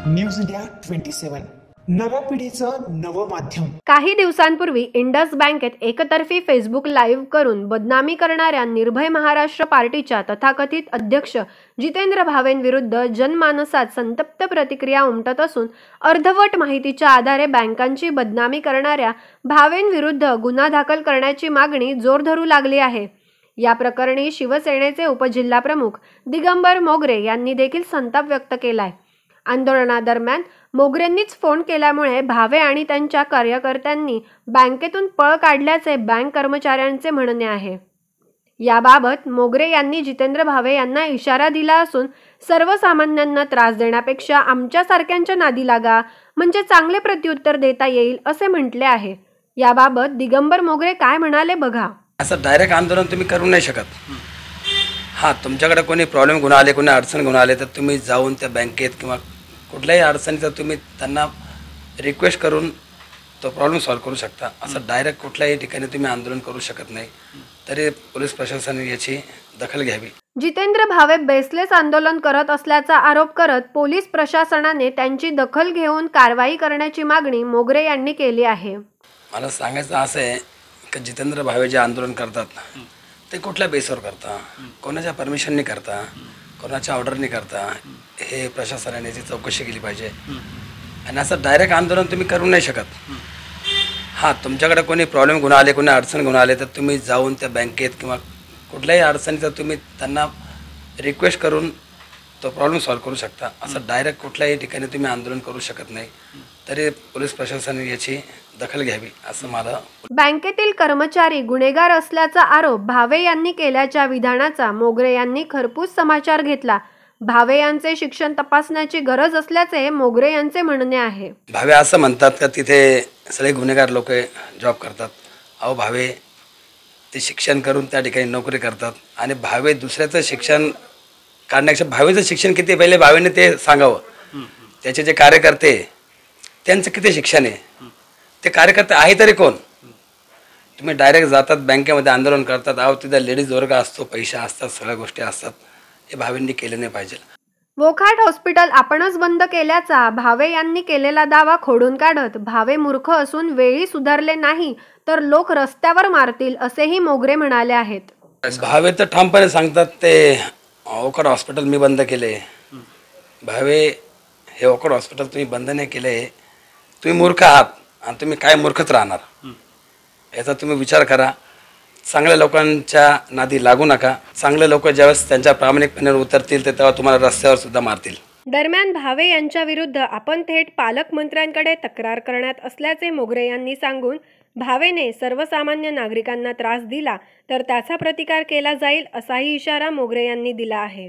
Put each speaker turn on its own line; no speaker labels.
News India 27 नव्या पिढीचं नवं माध्यम।
काही दिवसांपूर्वी इंडस बँकेत एकतर्फी फेसबुक लाईव्ह करून बदनामी करणाऱ्या निर्भय महाराष्ट्र पार्टीच्या तथाकथित अध्यक्ष जितेंद्र भावेंविरुद्ध जनमानसात संतप्त प्रतिक्रिया उमटत असून अर्धवट माहितीच्या आधारे बँकांची बदनामी करणाऱ्या भावेंविरुद्ध गुन्हा दाखल करण्याची मागणी जोर धरू लागली आहे। या प्रकरणी शिवसेनेचे उपजिल्हाप्रमुख दिगंबर मोगरे यांनी देखील संताप व्यक्त केलाय। आंदोलनादरम्यान मोगरेंनीच फोन केल्यामुळे भावे आणि त्यांच्या कार्यकर्त्यांनी बँकेतून पळ काढल्याचे बँक कर्मचाऱ्यांचे म्हणणे आहे। याबाबत मोगरे यांनी जितेंद्र भावे यांना इशारा दिला असून सर्वसामान्यांना त्रास देण्यापेक्षा आमच्यासारख्यांच्या नादी लागा म्हणजे चांगले प्रत्युत्तर देता येईल असे म्हटले आहे। याबाबत दिगंबर मोगरे काय म्हणाले बघा।
असं डायरेक्ट आंदोलन तुम्ही करू नाही शकत। हां, तुमच्याकडे कोणी प्रॉब्लेम घेऊन आले, कोणी अडचण घेऊन आले तर तुम्ही जाऊन त्या बँकेत किंवा कुठल्याही अडचणीचा तुम्ही त्यांना रिक्वेस्ट करून तो प्रॉब्लेम सॉल्व्ह करू शकता। असं डायरेक्ट कुठल्याही ठिकाणी तुम्ही आंदोलन करू शकत नाही। तरी पोलीस प्रशासनाने याची दखल घ्यावी।
जितेंद्र भावे बेसलेस आंदोलन करत असल्याचा आरोप करत पोलीस प्रशासनाने त्यांची दखल घेऊन कारवाई करण्याची मागणी मोगरे यांनी केली आहे।
मला सांगायचं असं आहे की जितेंद्र भावे जे आंदोलन करतात ते कुठल्या बेसवर करता, कोणाच्या परमिशनने करता, कोणाच्या ऑर्डरने करता, हे प्रशासनाने याची चौकशी केली पाहिजे। आणि असं डायरेक्ट आंदोलन तुम्ही करू नाही शकत। हां, तुमच्याकडे कोणी प्रॉब्लेम घेऊन आले, कोणी अडचण घेऊन आले तर तुम्ही जाऊन त्या बँकेत किंवा कुठल्याही अडचणीचा तुम्ही त्यांना रिक्वेस्ट करून तो प्रॉब्लेम सॉल्व्ह करू शकता। असं डायरेक्ट कुठल्याही ठिकाणी तुम्ही आंदोलन करू शकत नाही। तरी पोलीस प्रशासनाने याची दखल घ्यावी असं मला।
बँकेतील कर्मचारी गुन्हेगार असल्याचा आरोप भावे यांनी केल्याच्या विधानाचा मोगरे यांनी खरपूस समाचार घेतला। भावे यांचे शिक्षण तपासण्याची गरज असल्याचे मोगरे यांचे म्हणणे आहे।
भावे असं म्हणतात का तिथे सगळे गुन्हेगार लोक जॉब करतात। अहो, भावे ते शिक्षण करून त्या ठिकाणी नोकरी करतात आणि भावे दुसऱ्याचं शिक्षण काढण्यापेक्षा भावेचं शिक्षण किती पहिले भावेने ते सांगावं। त्याचे जे कार्यकर्ते त्यांचं किती शिक्षण आहे, ते कार्यकर्ते आहे तरी कोण? तुम्ही डायरेक्ट जातात बँकेमध्ये आंदोलन करतात। अहो, तिथं लेडीज वर्ग असतो, पैसे असतात, सगळ्या गोष्टी असतात। हे भावेंनी केले नाही पाहिजे।
वोखाट हॉस्पिटल आपणच बंद केल्याचा भावे यांनी केलेला दावा खोडून काढत भावे मूर्ख असून वेळी सुधारले नाही तर लोक रस्त्यावर मारतील असेही मोगरे म्हणाले आहेत।
भावे तर ठामपणे सांगतात ते वोखाट हॉस्पिटल मी बंद केले। भावे, हे वोखाट हॉस्पिटल तुम्ही बंद नाही केले, तुम्ही मूर्ख आहात आणि तुम्ही काय मूर्खच राहणार याचा तुम्ही विचार करा। चांगल्या लोकांच्या नादी लागू नका। चांगले लोक ज्यावेळेस त्यांच्या प्रामाणिकपणावर उतरतील तेव्हा तुम्हाला रस्त्यावर सुद्धा मारतील।
दरम्यान भावे यांच्या विरुद्ध आपण थेट पालकमंत्र्यांकडे तक्रार करण्यात असल्याचे मोगरे यांनी सांगून भावेने सर्वसामान्य नागरिकांना त्रास दिला तर त्याचा प्रतिकार केला जाईल असाही इशारा मोगरे यांनी दिला आहे।